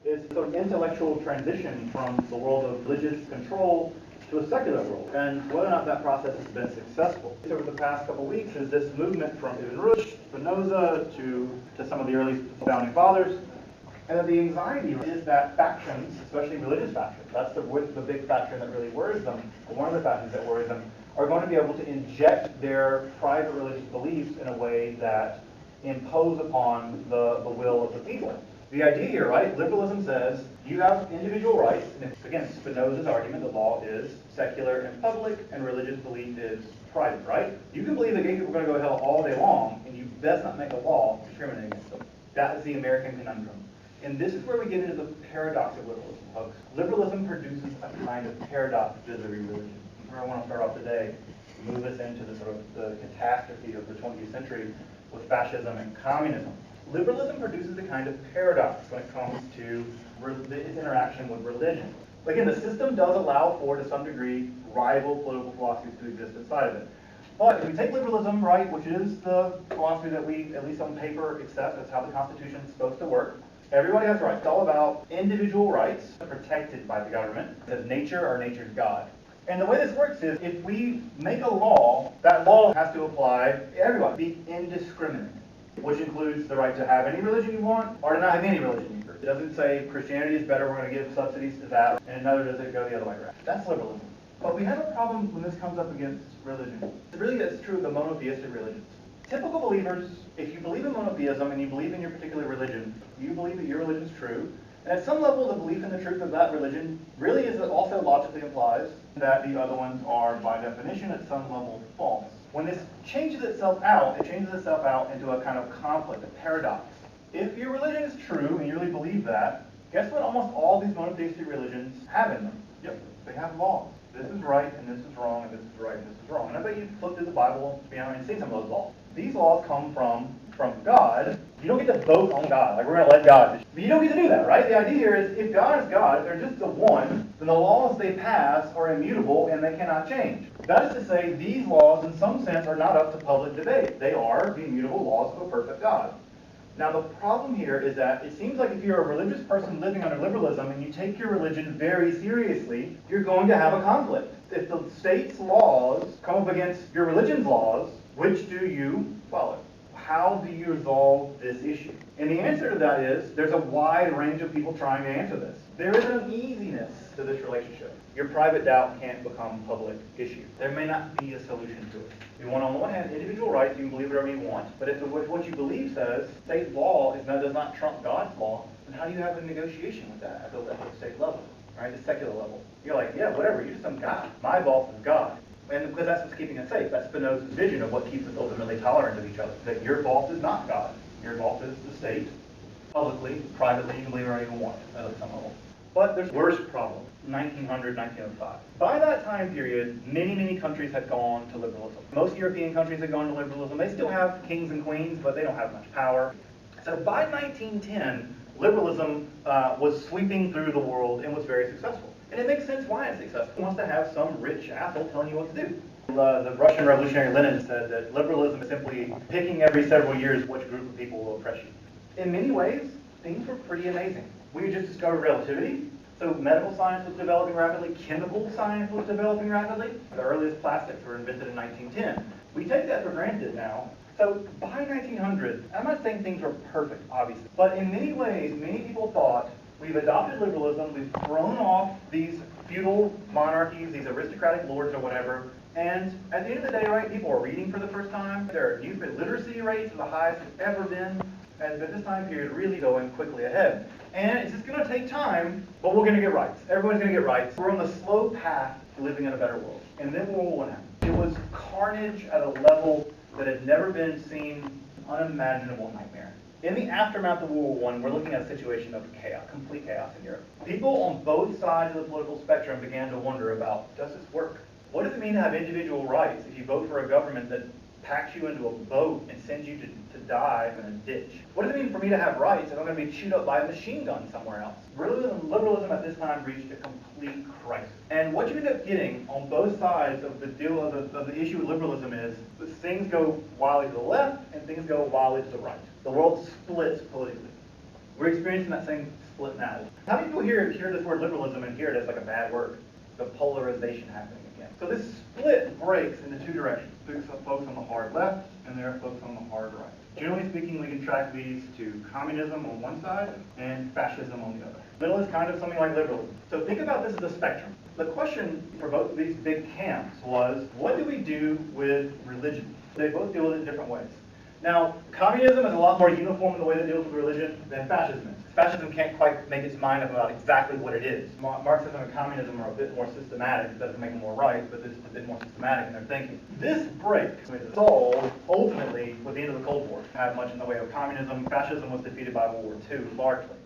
It's sort of intellectual transition from the world of religious control to a secular world, and whether or not that process has been successful. Over the past couple of weeks is this movement from Ibn Rushd, Spinoza, to some of the early founding fathers, and the anxiety is that factions, especially religious factions, that's the big faction that really worries them, or one of the factions that worries them, are going to be able to inject their private religious beliefs in a way that impose upon the will of the people. The idea here, right, liberalism says you have individual rights, and again, Spinoza's argument, the law is secular and public, and religious belief is private, right? You can believe that gay people are going to go to hell all day long, and you best not make a law discriminating against them. That is the American conundrum. And this is where we get into the paradox of liberalism, folks. Liberalism produces a kind of paradox vis-a-vis religion. Where I want to start off today, move us into the sort of the catastrophe of the 20th century with fascism and communism. Liberalism produces a kind of paradox when it comes to its interaction with religion. Again, the system does allow for, to some degree, rival political philosophies to exist inside of it. But if we take liberalism, right, which is the philosophy that we, at least on paper, accept, that's how the Constitution is supposed to work. Everybody has rights. It's all about individual rights protected by the government. It says nature or nature's God. And the way this works is if we make a law, that law has to apply to everybody, be indiscriminate, which includes the right to have any religion you want or to not have any religion you want. It doesn't say Christianity is better, we're going to give subsidies to that, and another does it go the other way around. That's liberalism. But we have a problem when this comes up against religion. Really, that's true of the monotheistic religions. Typical believers, if you believe in monotheism and you believe in your particular religion, you believe that your religion is true, and at some level the belief in the truth of that religion really is also logically implies that the other ones are, by definition, at some level false. When this changes itself out, it changes itself out into a kind of conflict, a paradox. If your religion is true and you really believe that, guess what almost all these monotheistic religions have in them? Yep, they have laws. This is right and this is wrong and this is right and this is wrong. And I bet you've looked through the Bible and seen some of those laws. These laws come from God. You don't get to vote on God. Like, we're going to let God. But you don't get to do that, right? The idea here is if God is God, if they're just the one, then the laws they pass are immutable and they cannot change. That is to say, these laws, in some sense, are not up to public debate. They are the immutable laws of a perfect God. Now, the problem here is that it seems like if you're a religious person living under liberalism and you take your religion very seriously, you're going to have a conflict. If the state's laws come up against your religion's laws, which do you follow? How do you resolve this issue? And the answer to that is, there's a wide range of people trying to answer this. There is an easiness to this relationship. Your private doubt can't become public issue. There may not be a solution to it. You want, on the one hand, individual rights, you can believe whatever you want, but if what you believe says state law does not trump God's law, then how do you have a negotiation with that at the state level, right, the secular level? You're like, yeah, whatever, you're just some guy. My boss is God. And because that's what's keeping us safe. That's Spinoza's vision of what keeps us ultimately tolerant of each other. That your boss is not God. Your boss is the state. Publicly, privately, you can believe whatever you want at some level. But there's a worse problem. 1900, 1905. By that time period, many, many countries had gone to liberalism. Most European countries had gone to liberalism. They still have kings and queens, but they don't have much power. So by 1910, liberalism was sweeping through the world and was very successful. And it makes sense why it's successful. It wants to have some rich asshole telling you what to do. The Russian revolutionary Lenin said that liberalism is simply picking every several years which group of people will oppress you. In many ways, things were pretty amazing. We just discovered relativity. So medical science was developing rapidly. Chemical science was developing rapidly. The earliest plastics were invented in 1910. We take that for granted now. So by 1900, I'm not saying things were perfect, obviously. But in many ways, many people thought, we've adopted liberalism, we've thrown off these feudal monarchies, these aristocratic lords or whatever, and at the end of the day, right, people are reading for the first time. Their newspaper literacy rates are the highest it's ever been, and at this time period really going quickly ahead. And it's just going to take time, but we're going to get rights. Everyone's going to get rights. We're on the slow path to living in a better world. And then World War I happened. It was carnage at a level that had never been seen, unimaginable nightmare. In the aftermath of World War I, we're looking at a situation of chaos, complete chaos in Europe. People on both sides of the political spectrum began to wonder about, does this work? What does it mean to have individual rights if you vote for a government that packs you into a boat and sends you to die in a ditch? What does it mean for me to have rights if I'm going to be chewed up by a machine gun somewhere else? Liberalism at this time reached a complete crisis. And what you end up getting on both sides of the deal of the issue with liberalism is that things go wildly to the left and things go wildly to the right. The world splits politically. We're experiencing that same split now. How many people hear this word liberalism and hear it as like a bad word? The polarization happening again. So this split breaks into two directions. There's folks on the hard left, and there are folks on the hard right. Generally speaking, we can track these to communism on one side and fascism on the other. Middle is kind of something like liberalism. So think about this as a spectrum. The question for both of these big camps was, what do we do with religion? They both deal with it in different ways. Now, communism is a lot more uniform in the way that it deals with religion than fascism is. Fascism can't quite make its mind up about exactly what it is. Marxism and communism are a bit more systematic. It doesn't make them more right, but it's a bit more systematic in their thinking. This break was solved ultimately with the end of the Cold War. Not much in the way of communism. Fascism was defeated by World War II, largely.